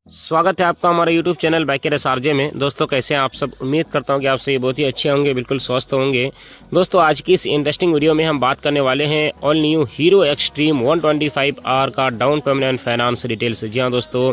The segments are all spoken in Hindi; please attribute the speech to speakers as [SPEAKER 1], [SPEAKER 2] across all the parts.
[SPEAKER 1] स्वागत है आपका हमारे YouTube चैनल बाइकर एसआरजे में। दोस्तों कैसे हैं आप सब? उम्मीद करता हूं कि आप सभी बहुत ही अच्छे होंगे, बिल्कुल स्वस्थ होंगे। दोस्तों आज की इस इंटरेस्टिंग वीडियो में हम बात करने वाले हैं all new hero extreme 125R का down payment and finance details. जी हाँ दोस्तों,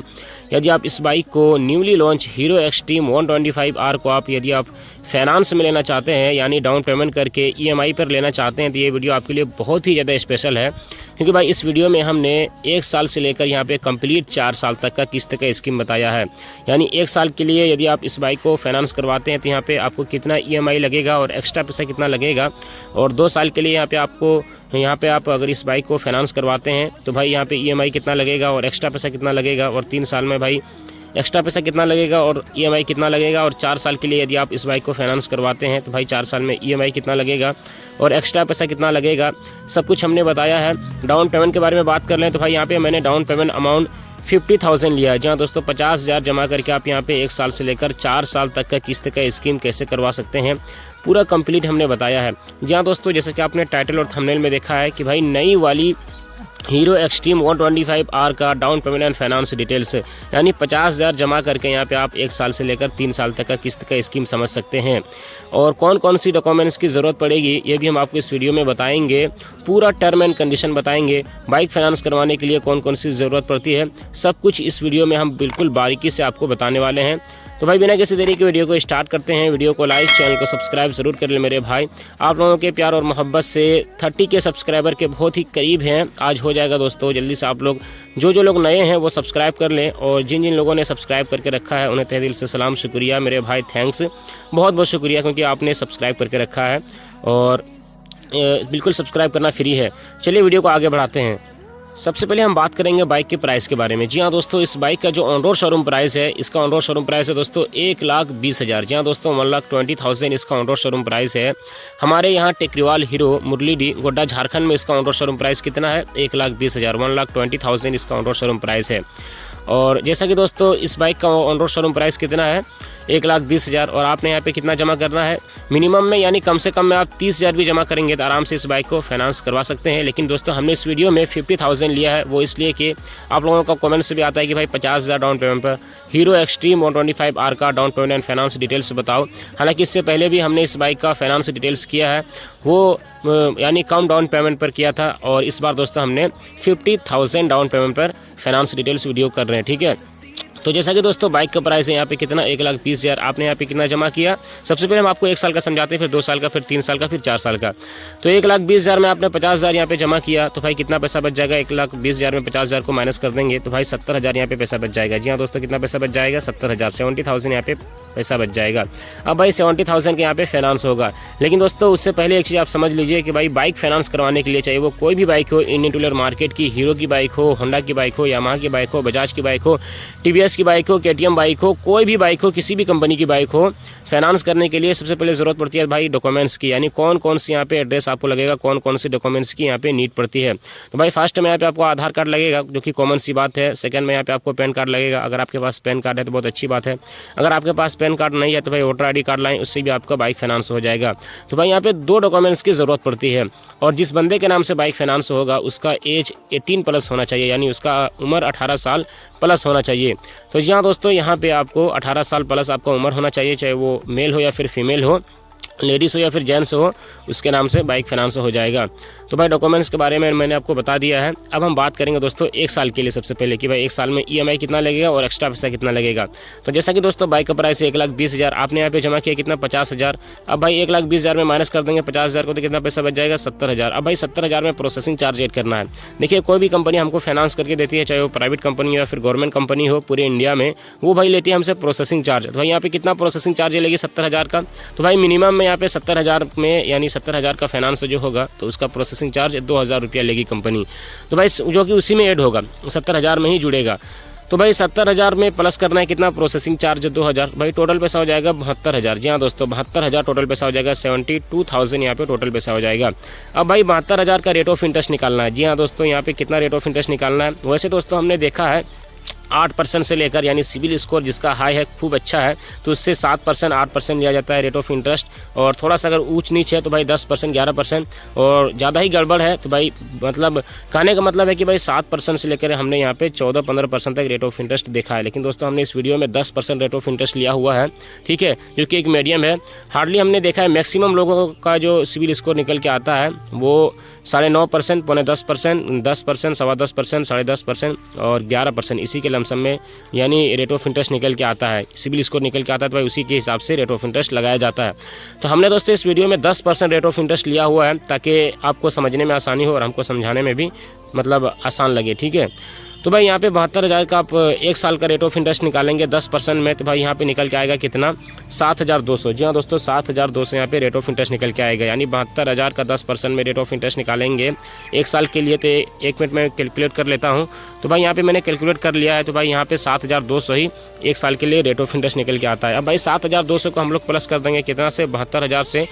[SPEAKER 1] यदि आप इस बाइक को newly launch hero extreme 125R को यदि आप फाइनेंस में लेना चाहते हैं, यानी डाउन पेमेंट करके EMI पर लेना चाहते हैं, तो ये वीडियो आपके लिए बहुत ही ज़्यादा स्पेशल है। क्योंकि भाई इस वीडियो में हमने 1 साल से लेकर यहाँ पे कंप्लीट 4 साल तक का किस्त का स्कीम बताया है। यानी 1 साल के लिए यदि आप इस बाइक को फाइनेंस करवाते हैं तो यहाँ पे आपको कितना EMI लगेगा और एक्स्ट्रा पैसा कितना लगेगा, और 2 साल के लिए यहाँ पे आप अगर इस बाइक को फाइनेंस करवाते हैं तो भाई यहाँ पे EMI कितना लगेगा और एक्स्ट्रा पैसा कितना लगेगा, और 3 साल में भाई एक्स्ट्रा पैसा कितना लगेगा और EMI कितना लगेगा, और 4 साल के लिए यदि आप इस बाइक को फाइनेंस करवाते हैं तो भाई 4 साल में EMI कितना लगेगा और एक्स्ट्रा पैसा कितना लगेगा, सब कुछ हमने बताया है। डाउन पेमेंट के बारे में बात कर लें तो भाई यहाँ पे मैंने डाउन पेमेंट अमाउंट 50,000 लिया है। जहाँ दोस्तों 50,000 जमा करके आप यहाँ पे 1 साल से लेकर 4 साल तक का किस्त का स्कीम कैसे करवा सकते हैं, पूरा कंप्लीट हमने बताया है। जी हाँ दोस्तों, जैसे कि आपने टाइटल और थंबनेल में देखा है कि भाई नई वाली हीरो एक्सट्रीम 125R का down payment and finance details, यानी 50,000 जमा करके यहाँ पे आप 1 साल से लेकर 3 साल तक का किस्त का स्कीम समझ सकते हैं। और कौन कौन सी डॉक्यूमेंट्स की ज़रूरत पड़ेगी ये भी हम आपको इस वीडियो में बताएंगे। पूरा टर्म एंड कंडीशन बताएंगे, बाइक फाइनेंस करवाने के लिए कौन कौन सी ज़रूरत पड़ती है, सब कुछ इस वीडियो में हम बिल्कुल बारीकी से आपको बताने वाले हैं। तो भाई बिना किसी देरी के वीडियो को स्टार्ट करते हैं। वीडियो को लाइक, चैनल को सब्सक्राइब जरूर कर ले मेरे भाई। आप लोगों के प्यार और मोहब्बत से 30 के सब्सक्राइबर के बहुत ही करीब हैं, आज हो जाएगा दोस्तों। जल्दी से आप लोग जो लोग नए हैं वो सब्सक्राइब कर लें, और जिन जिन लोगों ने सब्सक्राइब करके रखा है उन्हें तहे दिल से सलाम, शुक्रिया मेरे भाई, थैंक्स, बहुत बहुत शुक्रिया, क्योंकि आपने सब्सक्राइब करके रखा है और बिल्कुल सब्सक्राइब करना फ्री है। चलिए वीडियो को आगे बढ़ाते हैं। सबसे पहले हम बात करेंगे बाइक के प्राइस के बारे में। जी हाँ दोस्तों, इस बाइक का जो ऑन रोड शोरूम प्राइस है, इसका ऑन रोड शोरूम प्राइस है दोस्तों 1,20,000। जी हाँ दोस्तों, 1,20,000 इसका ऑन रोड शोरूम प्राइस है। हमारे यहाँ टेकरीवाल हीरो मुरलीडी गोड्डा झारखंड में इसका ऑन रोड शोरूम प्राइस कितना है? 1,20,000, 1,20,000 इसका ऑन रोड शोरूम प्राइस है। और जैसा कि दोस्तों इस बाइक का ऑन रोड शोरूम प्राइस कितना है? 1,20,000। और आपने यहाँ पे कितना जमा करना है मिनिमम में, यानी कम से कम में आप 30,000 भी जमा करेंगे तो आराम से इस बाइक को फाइनेंस करवा सकते हैं। लेकिन दोस्तों हमने इस वीडियो में 50,000 लिया है, वो इसलिए कि आप लोगों का कमेंट से भी आता है कि भाई 50,000 डाउन पेमेंट पर हीरो एक्सट्रीम 125R का down payment and finance details बताओ। हालांकि इससे पहले भी हमने इस बाइक का फाइनेंस डिटेल्स किया है, वो यानी कम डाउन पेमेंट पर किया था, और इस बार दोस्तों हमने 50,000 डाउन पेमेंट पर फाइनेंस डिटेल्स वीडियो कर रहे हैं। ठीक है, तो जैसा कि दोस्तों बाइक का प्राइस है यहाँ पे कितना? 1,20,000। आपने यहाँ पे कितना जमा किया? सबसे पहले हम आपको 1 साल का समझाते हैं, फिर 2 साल का, फिर 3 साल का, फिर 4 साल का। तो 1,20,000 में आपने 50,000 यहाँ पे जमा किया, तो भाई कितना पैसा बच जाएगा? 1,20,000 में 50,000 को माइनस कर देंगे तो भाई 70,000 यहाँ पे पैसा बच जाएगा। जी हाँ दोस्तों, कितना पैसा बच जाएगा? 70,000, 70,000 यहाँ पे पैसा बच जाएगा। अब भाई 70,000 के यहाँ पे फाइनेंस होगा। लेकिन दोस्तों उससे पहले एक चीज़ आप समझ लीजिए कि भाई बाइक फाइनेंस करवाने के लिए, चाहे वो कोई भी बाइक हो, इंडियन टू व्हीलर मार्केट की हीरो की बाइक हो, होंडा की बाइक हो, यामाहा की बाइक हो, बजाज की बाइक हो, TVS की बाइक हो, KTM बाइक हो, कोई भी बाइक हो, किसी भी कंपनी की बाइक हो, फाइनेंस करने के लिए सबसे पहले ज़रूरत पड़ती है भाई डॉक्यूमेंट्स की, यानी कौन कौन सी यहाँ पे एड्रेस आपको लगेगा, कौन कौन सी डॉक्यूमेंट्स की यहाँ पे नीड पड़ती है। तो भाई फर्स्ट में यहाँ पे आपको आधार कार्ड लगेगा, जो कि कॉमन सी बात है। सेकंड में यहाँ पे आपको पैन कार्ड लगेगा, अगर आपके पास पैन कार्ड है तो बहुत अच्छी बात है। अगर आपके पास पैन कार्ड नहीं है तो भाई वोटर ID कार्ड लाएं, उससे भी आपका बाइक फाइनेंस हो जाएगा। तो भाई यहाँ पे 2 डॉक्यूमेंट्स की ज़रूरत पड़ती है, और जिस बंदे के नाम से बाइक फाइनेंस होगा उसका एज 18+ होना चाहिए, यानी उसका उम्र 18 साल प्लस होना चाहिए। तो जी हाँ दोस्तों, यहाँ पे आपको 18 साल प्लस आपका उम्र होना चाहिए, चाहे वो मेल हो या फिर फीमेल हो, लेडीज़ हो या फिर जेंट्स हो, उसके नाम से बाइक फाइनेंस हो जाएगा। तो भाई डॉक्यूमेंट्स के बारे में मैंने आपको बता दिया है। अब हम बात करेंगे दोस्तों 1 साल के लिए सबसे पहले कि भाई 1 साल में EMI कितना लगेगा और एक्स्ट्रा पैसा कितना लगेगा। तो जैसा कि दोस्तों बाइक का प्राइस है 1,20,000, आपने यहाँ पे जमा किया कितना? 50,000। अब भाई 1,20,000 में माइनस कर देंगे 50,000 को, तो कितना पैसा बच जाएगा? 70,000। अब भाई 70,000 में प्रोसेसिंग चार्ज ऐड करना है। देखिए कोई भी कंपनी हमको फाइनेंस करके देती है, चाहे वो प्राइवेट कंपनी हो या फिर गवर्नमेंट कंपनी हो, पूरे इंडिया में वो भाई लेती है हमसे प्रोसेसिंग चार्ज। तो भाई यहाँ पे कितना प्रोसेसिंग चार्ज लेगी? 70,000 का। तो भाई मिनिमम में यहाँ पे 70,000 में, यानी 70,000 का फाइनेंस जो होगा तो उसका प्रोसेसिंग चार्ज 2,000 रुपया लेगी कंपनी। तो भाई जो कि उसी में ऐड होगा, 70,000 में ही जुड़ेगा। तो भाई 70,000 में प्लस करना है कितना? प्रोसेसिंग चार्ज 2,000, भाई टोटल पैसा हो जाएगा 72,000। जी हाँ दोस्तों, 72,000 टोटल पैसा हो जाएगा, 72,000 यहाँ पे टोटल पैसा हो जाएगा। अब भाई 72,000 का रेट ऑफ इंटरेस्ट निकालना है। जी हाँ दोस्तों, यहाँ पे कितना रेट ऑफ इंटरेस्ट निकालना है? वैसे दोस्तों हमने देखा है 8% से लेकर, यानी सिविल स्कोर जिसका हाई है, खूब अच्छा है, तो उससे 7% 8% लिया जाता है रेट ऑफ इंटरेस्ट। और थोड़ा सा अगर ऊंच नीच है तो भाई 10% 11%, और ज़्यादा ही गड़बड़ है तो भाई मतलब कहने का मतलब है कि भाई 7% से लेकर हमने यहाँ पे 14-15% तक रेट ऑफ इंटरेस्ट देखा है। लेकिन दोस्तों हमने इस वीडियो में 10% रेट ऑफ इंटरेस्ट लिया हुआ है, ठीक है, जो कि एक मीडियम है। हार्डली हमने देखा है मैक्सिमम लोगों का जो सिविल स्कोर निकल के आता है वो 9.5%, 10%, 10%, 10.25%, 10.5% और 11%, इसी के लमसम में यानी रेट ऑफ इंटरेस्ट निकल के आता है, सिविल स्कोर निकल के आता है, तो भाई उसी के हिसाब से रेट ऑफ इंटरेस्ट लगाया जाता है। तो हमने दोस्तों इस वीडियो में 10% रेट ऑफ इंटरेस्ट लिया हुआ है ताकि आपको समझने में आसानी हो और हमको समझाने में भी मतलब आसान लगे, ठीक है। तो भाई यहाँ पे 72,000 का आप 1 साल का रेट ऑफ इंटरेस्ट निकालेंगे 10% में, तो भाई यहाँ पे निकल के आएगा कितना, 7,200। जी हाँ दोस्तों, 7,200 यहाँ पे रेट ऑफ इंटरेस्ट निकल के आएगा। यानी 72,000 का 10% में रेट ऑफ इंटरेस्ट निकालेंगे 1 साल के लिए। तो 1 मिनट में कैलकुलेट कर लेता हूँ। तो भाई यहाँ पे मैंने कैलकुलेट कर लिया है, तो भाई यहाँ पे 7,200 ही 1 साल के लिए रेट ऑफ इंटरेस्ट निकल के आता है। अब भाई 7,200 को हम लोग प्लस कर देंगे कितना से, 72,000 से,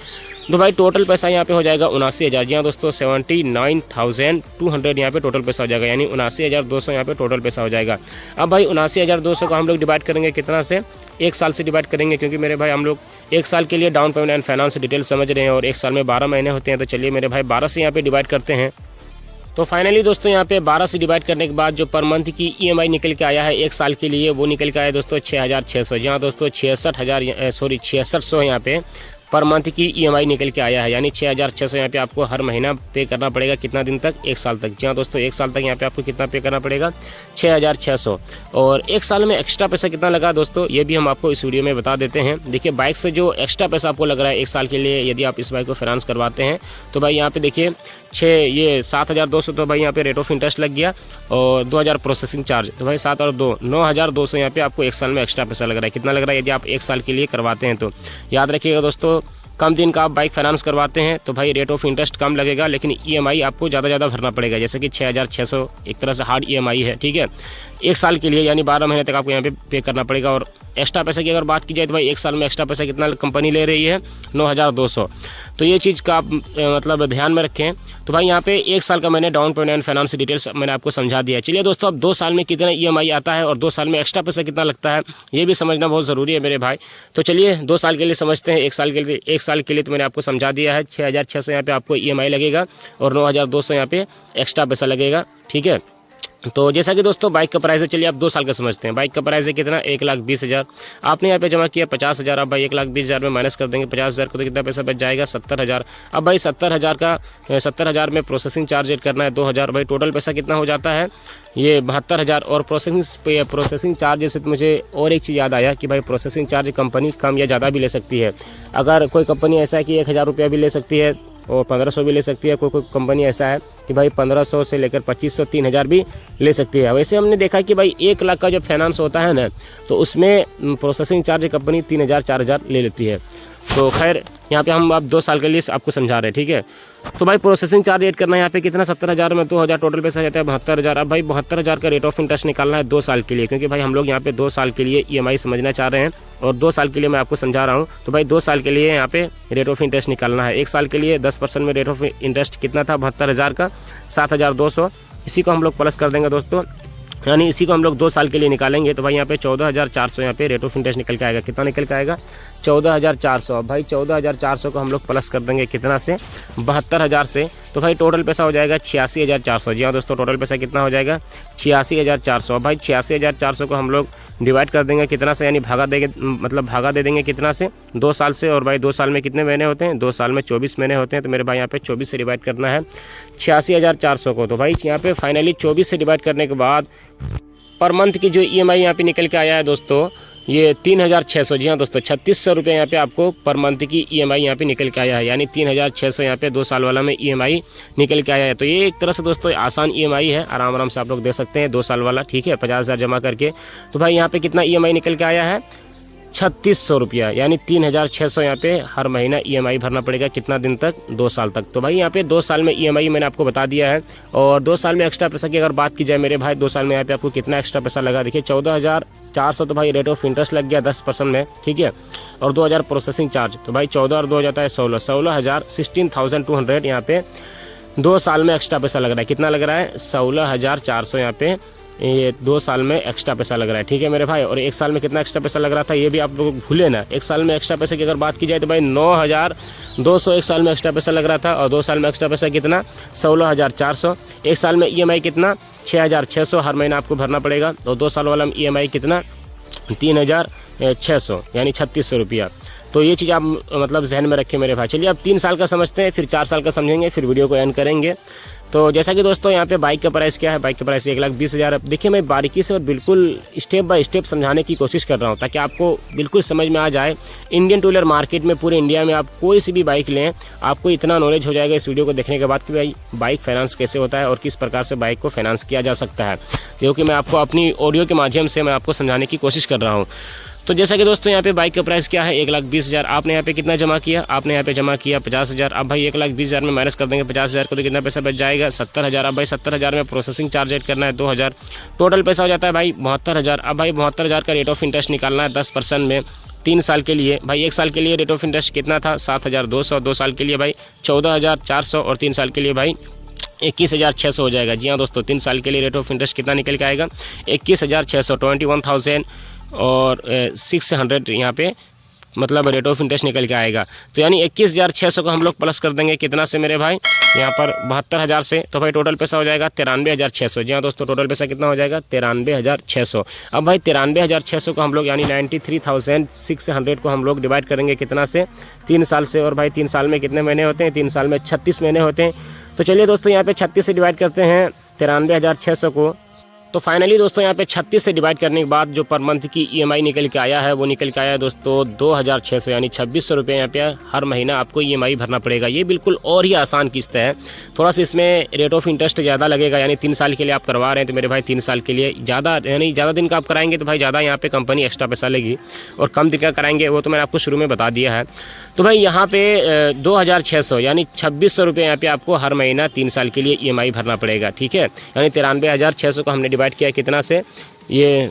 [SPEAKER 1] तो भाई टोटल पैसा यहाँ पे हो जाएगा 79,000। जी हाँ दोस्तों, 79,200 यहाँ पे टोटल पैसा हो जाएगा, यानी 79,200 यहाँ पे टोटल पैसा हो जाएगा। अब भाई 79,200 को हम लोग डिवाइड करेंगे कितना से, 1 साल से डिवाइड करेंगे, क्योंकि मेरे भाई हम लोग 1 साल के लिए down payment and finance detail समझ रहे हैं और 1 साल में 12 महीने होते हैं। तो चलिए मेरे भाई 12 से यहाँ पे डिवाइड करते हैं। तो फाइनली दोस्तों यहाँ पे 12 से डिवाइड करने के बाद जो पर मंथ की EMI निकल के आया है 1 साल के लिए, वो निकल के आया दोस्तों 6,600। यहाँ दोस्तों 6,600 यहाँ पे पर मंथ की EMI निकल के आया है, यानी 6,600 यहाँ पे आपको हर महीना पे करना पड़ेगा। कितना दिन तक, 1 साल तक। जी हाँ दोस्तों, 1 साल तक यहाँ पे आपको कितना पे करना पड़ेगा, 6,600। और 1 साल में एक्स्ट्रा पैसा कितना लगा दोस्तों, ये भी हम आपको इस वीडियो में बता देते हैं। देखिए बाइक से जो एक्स्ट्रा पैसा आपको लग रहा है 1 साल के लिए, यदि आप इस बाइक को फाइनेंस करवाते हैं, तो भाई यहाँ पे देखिए 7,200 तो भाई यहाँ पे रेट ऑफ इंटरेस्ट लग गया, और 2,000 प्रोसेसिंग चार्ज, तो भाई 7 और 2 9,200 यहाँ पे आपको 1 साल में एक्स्ट्रा पैसा लग रहा है। कितना लग रहा है यदि आप 1 साल के लिए करवाते हैं? तो याद रखिएगा दोस्तों, कम दिन का आप बाइक फाइनेंस करवाते हैं तो भाई रेट ऑफ इंटरेस्ट कम लगेगा, लेकिन EMI आपको ज़्यादा भरना पड़ेगा। जैसे कि 6,600 एक तरह से हार्ड EMI है, ठीक है, 1 साल के लिए, यानी 12 महीने तक आपको यहाँ पे करना पड़ेगा। और एक्स्ट्रा पैसा की अगर बात की जाए तो भाई 1 साल में एक्स्ट्रा पैसा कितना कंपनी ले रही है, 9,200। तो ये चीज़ का आप मतलब ध्यान में रखें। तो भाई यहाँ पे 1 साल का मैंने down payment and finance details मैंने आपको समझा दिया है। चलिए दोस्तों, अब 2 साल में कितना EMI आता है और 2 साल में एक्स्ट्रा पैसा कितना लगता है, ये भी समझना बहुत ज़रूरी है मेरे भाई। तो चलिए 2 साल के लिए समझते हैं। 1 साल के लिए तो मैंने आपको समझा दिया है, 6,600 यहाँ पे आपको EMI लगेगा और 9,200 यहाँ पे एक्स्ट्रा पैसा लगेगा, ठीक है। तो जैसा कि दोस्तों बाइक का प्राइस है, चलिए आप 2 साल का समझते हैं। बाइक का प्राइस है कितना, 1,20,000। आपने यहाँ पे जमा किया 50,000। अब भाई 1,20,000 में माइनस कर देंगे 50,000 को, तो कितना पैसा बच जाएगा, 70,000। अब भाई 70,000 में प्रोसेसिंग चार्ज ऐड करना है 2,000। भाई टोटल पैसा कितना हो जाता है, ये 72,000। और प्रोसेसिंग चार्ज से तो मुझे और एक चीज़ याद आया कि भाई प्रोसेसिंग चार्ज कंपनी कम या ज़्यादा भी ले सकती है। अगर कोई कंपनी ऐसा है कि 1,000 रुपया भी ले सकती है और 1,500 भी ले सकती है, कोई कंपनी ऐसा है कि भाई 1,500 से लेकर 2,500 3,000 भी ले सकती है। वैसे हमने देखा कि भाई 1 लाख का जो फाइनेंस होता है ना, तो उसमें प्रोसेसिंग चार्ज कंपनी 3,000 4,000 ले लेती है। तो खैर यहाँ पे हम अब 2 साल के लिए आपको समझा रहे हैं, ठीक है। तो भाई प्रोसेसिंग चार्ज ऐड करना है यहाँ पे कितना, 70,000 में 2,000, टोटल पैसा आ जाता है 72,000। अब भाई 72,000 का रेट ऑफ इंटरेस्ट निकालना है 2 साल के लिए, क्योंकि भाई हम लोग यहाँ पे 2 साल के लिए EMI समझना चाह रहे हैं और 2 साल के लिए मैं आपको समझा रहा हूँ। तो भाई 2 साल के लिए यहाँ पे रेट ऑफ इंटरेस्ट निकालना है। 1 साल के लिए 10% में रेट ऑफ इंटरेस्ट कितना था, 72,000 का 7,200। इसी को हम लोग प्लस कर देंगे दोस्तों, यानी इसी को हम लोग 2 साल के लिए निकालेंगे। तो भाई यहाँ पे 14,400 यहाँ पे रेट ऑफ इंटरेस्ट निकल के आएगा। कितना निकल के आएगा, 14,400। भाई 14,400 को हम लोग प्लस कर देंगे कितना से, 72,000 से। तो भाई टोटल पैसा हो जाएगा 86,400। जी हाँ दोस्तों, टोटल पैसा कितना हो जाएगा, 86,400। भाई 86,400 को हम लोग डिवाइड कर देंगे कितना से, यानी भागा दे देंगे कितना से, 2 साल से। और भाई 2 साल में कितने महीने होते हैं, 2 साल में 24 महीने होते हैं। तो मेरे भाई यहाँ पे 24 से डिवाइड करना है 86,400 को। तो भाई यहाँ पे फाइनली 24 से डिवाइड करने के बाद पर मंथ की जो EMI यहाँ पे निकल के आया है दोस्तों, ये 3,600। जी हाँ दोस्तों, 3,600 रुपये यहाँ पे आपको पर मंथ की EMI यहाँ पे निकल के आया है, यानी 3,600 यहाँ पे 2 साल वाला में EMI निकल के आया है। तो ये एक तरह से दोस्तों आसान EMI है, आराम से आप लोग दे सकते हैं 2 साल वाला, ठीक है, 50,000 जमा करके। तो भाई यहाँ पे कितना EMI निकल के आया है, 3,600 रुपया, यानी 3,600 यहाँ पे हर महीना EMI भरना पड़ेगा। कितना दिन तक, 2 साल तक। तो भाई यहाँ पे 2 साल में EMI मैंने आपको बता दिया है। और 2 साल में एक्स्ट्रा पैसा की अगर बात की जाए मेरे भाई, 2 साल में यहाँ पे आपको कितना एक्स्ट्रा पैसा लगा, देखिए 14,400 तो भाई रेट ऑफ इंटरेस्ट लग गया 10% में, ठीक है, और 2,000 प्रोसेसिंग चार्ज। तो भाई 14 और 2 हो जाता है 16,000, 16,200 यहाँ पे 2 साल में एक्स्ट्रा पैसा लग रहा है। कितना लग रहा है, 16,400 यहाँ पे ये 2 साल में एक्स्ट्रा पैसा लग रहा है, ठीक है मेरे भाई। और 1 साल में कितना एक्स्ट्रा पैसा लग रहा था ये भी आप लोग भूले ना। 1 साल में एक्स्ट्रा पैसे की अगर बात की जाए तो भाई 9,200 1 साल में एक्स्ट्रा पैसा लग रहा था। और 2 साल में एक्स्ट्रा पैसा कितना 16,400। 1 साल में EMI कितना 6,600 हर महीना आपको भरना पड़ेगा। और 2 साल वाला में EMI कितना 3,600 यानी 3,600 रुपया। तो ये चीज़ आप मतलब जहन में रखें मेरे भाई। चलिए अब 3 साल का समझते हैं, फिर 4 साल का समझेंगे, फिर वीडियो को एंड करेंगे। तो जैसा कि दोस्तों यहाँ पे बाइक का प्राइस क्या है, बाइक का प्राइस 1,20,000। अब देखिए मैं बारीकी से और बिल्कुल स्टेप बाय स्टेप समझाने की कोशिश कर रहा हूँ ताकि आपको बिल्कुल समझ में आ जाए। इंडियन टू व्हीलर मार्केट में पूरे इंडिया में आप कोई सी भी बाइक लें, आपको इतना नॉलेज हो जाएगा इस वीडियो को देखने के बाद कि भाई बाइक फाइनेंस कैसे होता है और किस प्रकार से बाइक को फाइनेंस किया जा सकता है, क्योंकि मैं आपको अपनी ऑडियो के माध्यम से मैं आपको समझाने की कोशिश कर रहा हूँ। तो जैसा कि दोस्तों यहाँ पे बाइक का प्राइस क्या है 1,20,000। आपने यहाँ पे कितना जमा किया, आपने यहाँ पे जमा किया 50,000। अब भाई 1,20,000 में माइनस कर देंगे 50,000 को तो कितना पैसा बच जाएगा 70,000। अब भाई 70,000 में प्रोसेसिंग चार्ज ऐड करना है 2,000, टोटल पैसा हो जाता है भाई 72,000। अब भाई 72,000 का रेट ऑफ इंटरेस्ट निकालना है 10% में 3 साल के लिए। भाई 1 साल के लिए रेट ऑफ इंटरेस्ट कितना था 7,200, 2 साल के लिए भाई 14,400 और 3 साल के लिए भाई 21,600 हो जाएगा। जी हाँ दोस्तों, 3 साल के लिए रेट ऑफ इंटरेस्ट कितना निकल के आएगा 21,600, 21,000 और 600 यहाँ पे मतलब रेट ऑफ इंटरेस्ट निकल के आएगा। तो यानी 21,600 को हम लोग प्लस कर देंगे कितना से मेरे भाई यहाँ पर 72,000 से, तो भाई टोटल पैसा हो जाएगा 93,600। जी हाँ दोस्तों, टोटल पैसा कितना हो जाएगा 93,600। अब भाई 93,600 को हम लोग यानी 93,600 को हम लोग डिवाइड करेंगे कितना से 3 साल से। और भाई 3 साल में कितने महीने होते हैं 3 साल में 36 महीने होते हैं। तो चलिए दोस्तों यहाँ पे 36 से डिवाइड करते हैं 93,600 को। तो फाइनली दोस्तों यहाँ पे 36 से डिवाइड करने के बाद जो पर मंथ की EMI निकल के आया है वो निकल के आया है दोस्तों 2,600 यानी 2,600 रुपये यहाँ पे हर महीना आपको EMI भरना पड़ेगा। ये बिल्कुल और ही आसान किस्त है। थोड़ा सा इसमें रेट ऑफ इंटरेस्ट ज़्यादा लगेगा, यानी 3 साल के लिए आप करवा रहे हैं तो मेरे भाई 3 साल के लिए ज़्यादा यानी ज़्यादा दिन का आप कराएंगे तो भाई ज़्यादा यहाँ पे कंपनी एक्स्ट्रा पैसा लेगी, और कम दिन का कराएंगे वो तो मैंने आपको शुरू में बता दिया है। तो भाई यहाँ पे 2,600 यानी 2,600 रुपये यहाँ पे आपको हर महीना 3 साल के लिए EMI भरना पड़ेगा, ठीक है। यानी 93,600 को हमने डिवाइड किया कितना से, ये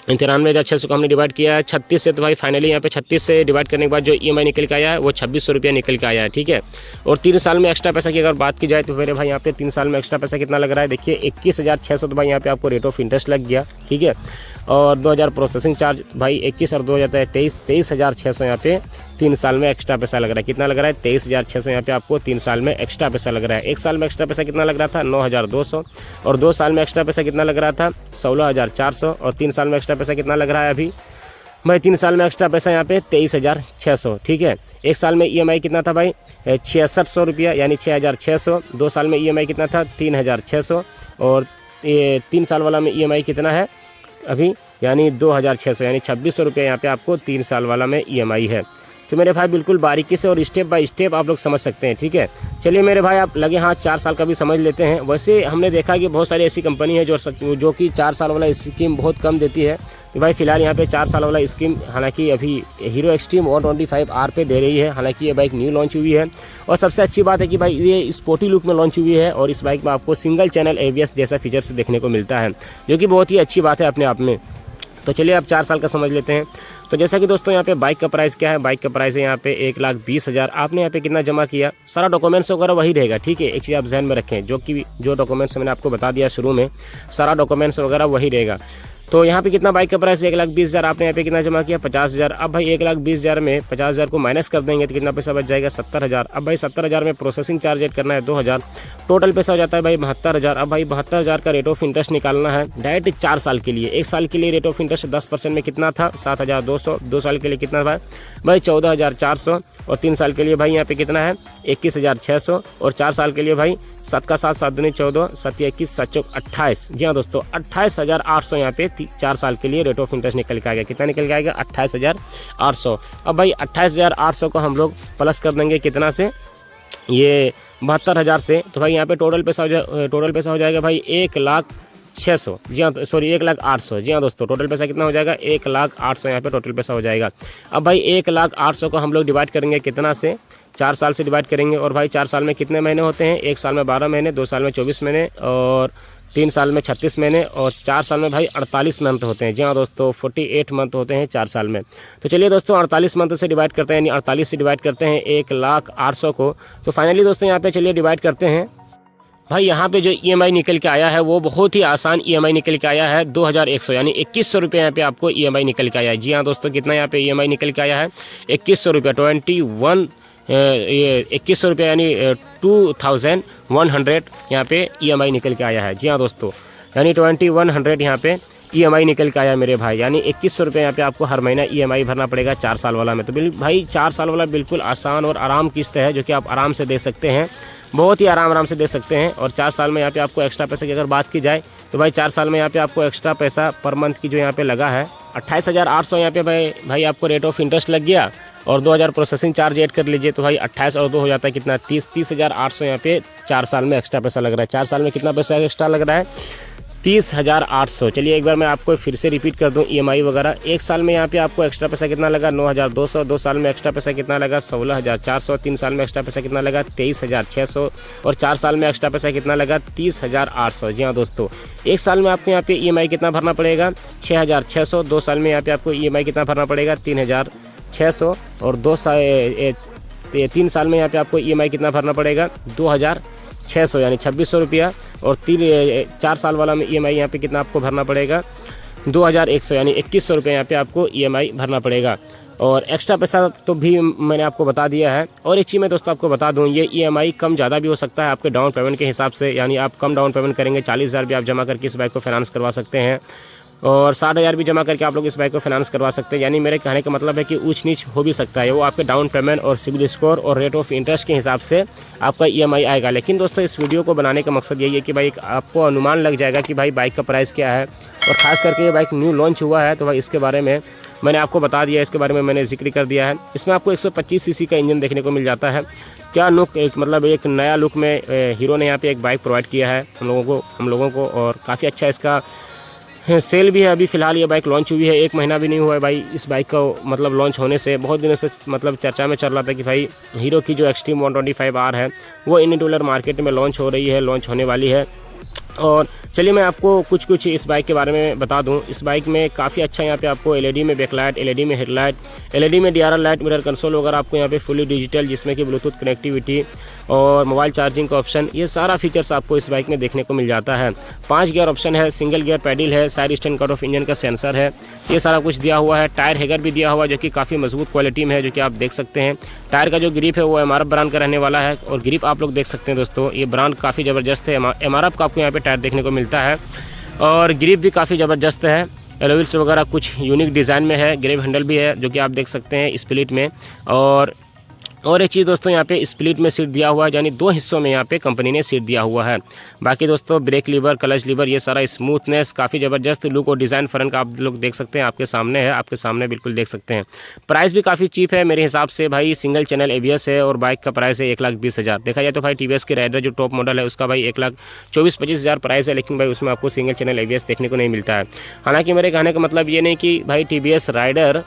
[SPEAKER 1] 93,600 को हमने डिवाइड किया है 36 से। तो भाई फाइनली यहाँ पे 36 से डिवाइड करने के बाद जो EMI निकल के आया है वो 2,600 रुपया निकल के आया है, ठीक है। और 3 साल में एक्स्ट्रा पैसा की अगर बात की जाए तो मेरे भाई यहाँ पे 3 साल में एक्स्ट्रा पैसा कितना लग रहा है देखिए 21,600। तो भाई यहाँ पे आपको रेट ऑफ इंटरेस्ट लग गया, ठीक है। और 2,000 प्रोसेसिंग चार्ज भाई 21 और 2 जाता है 23,600 यहाँ पे 3 साल में एक्स्ट्रा पैसा लग रहा है। कितना लग रहा है 23,600 यहाँ पे आपको 3 साल में एक्स्ट्रा पैसा लग रहा है। 1 साल में एक्स्ट्रा पैसा कितना लग रहा था 9,200, और 2 साल में एक्स्ट्रा पैसा कितना लग रहा था 16,400, और 3 साल में एक्स्ट्रा पैसा कितना लग रहा है अभी भाई 3 साल में एक्स्ट्रा पैसा यहाँ पे 23,600, ठीक है। 1 साल में EMI कितना था भाई 6,600 रुपया यानी 6,600। 2 साल में EMI कितना था 3,600, और ये 3 साल वाला में EMI कितना है अभी यानी 2,600 यानी 2,600 रुपये यहाँ पे आपको 3 साल वाला में EMI है। तो मेरे भाई बिल्कुल बारीकी से और स्टेप बाय स्टेप आप लोग समझ सकते हैं, ठीक है। चलिए मेरे भाई आप लगे हाथ 4 साल का भी समझ लेते हैं। वैसे हमने देखा कि बहुत सारी ऐसी कंपनी है जो कि 4 साल वाला स्कीम बहुत कम देती है। तो भाई फिलहाल यहाँ पे 4 साल वाला स्कीम हालांकि अभी हीरो एक्सट्रीम 125R पे दे रही है। हालांकि ये बाइक न्यू लॉन्च हुई है, और सबसे अच्छी बात है कि भाई ये स्पोर्टी लुक में लॉन्च हुई है, और इस बाइक में आपको सिंगल चैनल ABS जैसा फीचर्स देखने को मिलता है, जो कि बहुत ही अच्छी बात है अपने आप में। तो चलिए अब 4 साल का समझ लेते हैं। तो जैसा कि दोस्तों यहाँ पे बाइक का प्राइस क्या है, बाइक का प्राइस है यहाँ पे 1,20,000। आपने यहाँ पे कितना जमा किया, सारा डॉक्यूमेंट्स वगैरह वही रहेगा, ठीक है। एक चीज़ आप जहन में रखें, जो डॉक्यूमेंट्स मैंने आपको बता दिया शुरू में, सारा डॉक्यूमेंट्स वगैरह वही रहेगा। तो यहाँ पे कितना बाइक का प्राइस 1,20,000, आपने यहाँ पे कितना जमा किया 50,000। अब भाई 1,20,000 में 50,000 को माइनस कर देंगे तो कितना पैसा बच जाएगा 70,000। अब भाई 70,000 में प्रोसेसिंग चार्ज ऐड करना है 2,000, टोटल पैसा हो जाता है भाई 72,000। अब भाई 72,000 का रेट ऑफ इंटरेस्ट निकालना है डायरेक्ट 4 साल के लिए। 1 साल के लिए रेट ऑफ इंटरेस्ट 10% में कितना था 7,200, 2 साल के लिए कितना था भाई 14,400, और 3 साल के लिए भाई यहाँ पे कितना है 21,600, और 4 साल के लिए भाई 7 का 7 7 दूनी 14, 7 21 7 चौक 28। जी हाँ दोस्तों 28,800 यहाँ पे 4 साल के लिए रेट ऑफ इंटरेस्ट निकल के आएगा। कितना निकल के आएगा 28,800। अब भाई 28,800 को हम लोग प्लस कर देंगे कितना से, ये 72,000 से। तो भाई यहाँ पे टोटल पैसा हो जाएगा भाई 1,06,000। जी हाँ सॉरी 1,08,000। जी हाँ दोस्तों टोटल पैसा कितना हो जाएगा 1,08,000 यहाँ पे टोटल पैसा हो जाएगा। अब भाई 1,08,000 को हम लोग डिवाइड करेंगे कितना से 4 साल से डिवाइड करेंगे। और भाई 4 साल में कितने महीने होते हैं, 1 साल में 12 महीने, 2 साल में 24 महीने, और 3 साल में 36 महीने, और 4 साल में भाई 48 मंथ होते हैं। जी हाँ दोस्तों 48 मंथ होते हैं 4 साल में। तो चलिए दोस्तों 48 मंथ से डिवाइड करते हैं, यानी 48 से डिवाइड करते हैं 1,08,000 को। तो फाइनली दोस्तों यहाँ पे चलिए डिवाइड करते हैं भाई यहाँ पे जो EMI निकल के आया है वो बहुत ही आसान EMI निकल के आया है 2100 यानी 2100 रुपये यहाँ पे आपको EMI निकल के आया है। जी हाँ दोस्तों, कितना यहाँ पे EMI निकल के आया है 2100 रुपये 2100 रुपये यानी 2100 यहाँ पे EMI निकल के आया है। जी हाँ दोस्तों, यानी 2100 यहाँ पे EMI निकल के आया मेरे भाई, यानी 2100 रुपये यहाँ पे आपको हर महीना EMI भरना पड़ेगा 4 साल वाला में। तो बिल्कुल भाई 4 साल वाला बिल्कुल आसान और आराम किस्त है जो कि आप आराम से दे सकते हैं, बहुत ही आराम से दे सकते हैं। और 4 साल में यहाँ पे आपको एक्स्ट्रा पैसे की अगर बात की जाए तो भाई 4 साल में यहाँ पे आपको एक्स्ट्रा पैसा पर मंथ की जो यहाँ पे लगा है 28,800 यहाँ पे भाई आपको रेट ऑफ इंटरेस्ट लग गया और 2000 प्रोसेसिंग चार्ज ऐड कर लीजिए तो भाई 28 और 2 हो जाता है कितना 30,800 यहाँ पे 4 साल में एक्स्ट्रा पैसा लग रहा है। 4 साल में कितना पैसा एक्स्ट्रा लग रहा है 30,800। चलिए एक बार मैं आपको फिर से रिपीट कर दूं EMI वगैरह। 1 साल में यहाँ पे आपको एक्स्ट्रा पैसा कितना लगा 9,200, 2 साल में एक्स्ट्रा पैसा कितना लगा 16,400, 3 साल में एक्स्ट्रा पैसा कितना लगा 23,600 और 4 साल में एक्स्ट्रा पैसा कितना लगा 30,800। जी हाँ दोस्तों, 1 साल में आपको यहाँ पे EMI कितना भरना पड़ेगा 6,600, 2 साल में यहाँ पे आपको EMI कितना भरना पड़ेगा 3,600 और 3 साल में यहाँ पे आपको EMI कितना भरना पड़ेगा 2,600 यानी 2,600 रुपया और 4 साल वाला में EMI यहाँ पे कितना आपको भरना पड़ेगा 2,100 यानी 2,100 रुपये यहाँ पे आपको EMI भरना पड़ेगा। और एक्स्ट्रा पैसा तो भी मैंने आपको बता दिया है। और एक चीज़ मैं दोस्तों आपको बता दूं, ये EMI कम ज़्यादा भी हो सकता है आपके डाउन पेमेंट के हिसाब से, यानी आप कम डाउन पेमेंट करेंगे 40,000 भी आप जमा करके इस बाइक को फाइनेंस करवा सकते हैं और 60,000 भी जमा करके आप लोग इस बाइक को फाइनेंस करवा सकते हैं। यानी मेरे कहने का मतलब है कि ऊंच नीच हो भी सकता है, वो आपके डाउन पेमेंट और सिविल स्कोर और रेट ऑफ इंटरेस्ट के हिसाब से आपका EMI आएगा। लेकिन दोस्तों इस वीडियो को बनाने का मकसद यही है कि भाई आपको अनुमान लग जाएगा कि भाई बाइक का प्राइस क्या है और ख़ास करके ये बाइक न्यू लॉन्च हुआ है तो भाई इसके बारे में मैंने आपको बता दिया, इसके बारे में मैंने जिक्र कर दिया है। इसमें आपको 125 सीसी का इंजन देखने को मिल जाता है। क्या लुक, मतलब एक नया लुक में हीरो ने यहाँ पे एक बाइक प्रोवाइड किया है हम लोगों को और काफ़ी अच्छा इसका सेल भी है। अभी फ़िलहाल ये बाइक लॉन्च हुई है, 1 महीना भी नहीं हुआ है भाई इस बाइक का मतलब लॉन्च होने से। बहुत दिनों से मतलब चर्चा में चल रहा था कि भाई हीरो की जो एक्सट्रीम 125R है वो इंडियन टू व्हीलर मार्केट में लॉन्च हो रही है, लॉन्च होने वाली है। और चलिए मैं आपको कुछ इस बाइक के बारे में बता दूं। इस बाइक में काफ़ी अच्छा यहाँ पे आपको LED में बैकलाइट, LED में हेडलाइट, LED में DRL लाइट, मिरर कंसोल वगैरह आपको यहाँ पे फुली डिजिटल जिसमें कि ब्लूटूथ कनेक्टिविटी और मोबाइल चार्जिंग का ऑप्शन, ये सारा फीचर्स आपको इस बाइक में देखने को मिल जाता है। 5 गियर ऑप्शन है, सिंगल गियर पैडल है, side stand cut off engine का सेंसर है, ये सारा कुछ दिया हुआ है। टायर हैगर भी दिया हुआ है जो कि काफ़ी मजबूत क्वालिटी में है, जो कि आप देख सकते हैं। टायर का जो ग्रिप है वो MRF ब्रांड का रहने वाला है और ग्रिप आप लोग देख सकते हैं दोस्तों, ये ब्रांड काफ़ी ज़बरदस्त है। MRF का आपको यहाँ पे टायर देखने को मिलता है और ग्रिप भी काफ़ी ज़बरदस्त है। एलोविल्स वगैरह कुछ यूनिक डिज़ाइन में है, ग्रेव हैंडल भी है जो कि आप देख सकते हैं स्प्लिट में। और एक चीज़ दोस्तों, यहाँ पे स्प्लिट में सीट दिया हुआ है, यानी 2 हिस्सों में यहाँ पे कंपनी ने सीट दिया हुआ है। बाकी दोस्तों ब्रेक लीवर, क्लच लीवर, ये सारा स्मूथनेस, काफ़ी ज़बरदस्त लुक और डिज़ाइन फ्रंट का आप लोग देख सकते हैं, आपके सामने है, आपके सामने बिल्कुल देख सकते हैं। प्राइस भी काफ़ी चीप है मेरे हिसाब से भाई, सिंगल चैनल ABS है और बाइक का प्राइस है 1,20,000। देखा जाए तो भाई TVS की राइडर जो टॉप मॉडल है उसका भाई 1,24,25,000 प्राइस है, लेकिन भाई उसमें आपको सिंगल चैनल ABS देखने को नहीं मिलता है। हालाँकि मेरे कहने का मतलब ये नहीं कि भाई TVS राइडर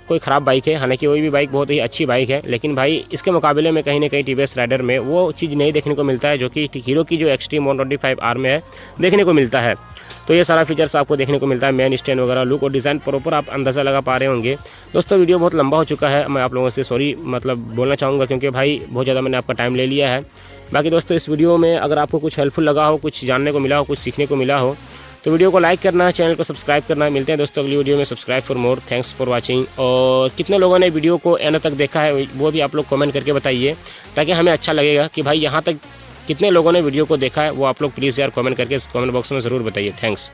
[SPEAKER 1] कोई ख़राब बाइक है, हालांकि कोई भी बाइक बहुत ही अच्छी बाइक है, लेकिन भाई इसके मुकाबले में कहीं ना कहीं TVS राइडर में वो चीज़ नहीं देखने को मिलता है जो कि हीरो की जो एक्सट्रीम 125R में है देखने को मिलता है। तो ये सारा फीचर्स आपको देखने को मिलता है, मेन स्टैंड वगैरह, लुक और डिज़ाइन प्रॉपर आप अंदाज़ा लगा पा रहे होंगे। दोस्तों वीडियो बहुत लंबा हो चुका है, मैं आप लोगों से सॉरी मतलब बोलना चाहूँगा क्योंकि भाई बहुत ज़्यादा मैंने आपका टाइम ले लिया है। बाकी दोस्तों इस वीडियो में अगर आपको कुछ हेल्पफुल लगा हो, कुछ जानने को मिला हो, कुछ सीखने को मिला हो तो वीडियो को लाइक करना, चैनल को सब्सक्राइब करना। मिलते हैं दोस्तों अगली वीडियो में, subscribe for more. Thanks for watching. और कितने लोगों ने वीडियो को एंड तक देखा है वो भी आप लोग कमेंट करके बताइए, ताकि हमें अच्छा लगेगा कि भाई यहाँ तक कितने लोगों ने वीडियो को देखा है, वो आप लोग प्लीज़ यार कमेंट करके कमेंट बॉक्स में ज़रूर बताइए। थैंक्स।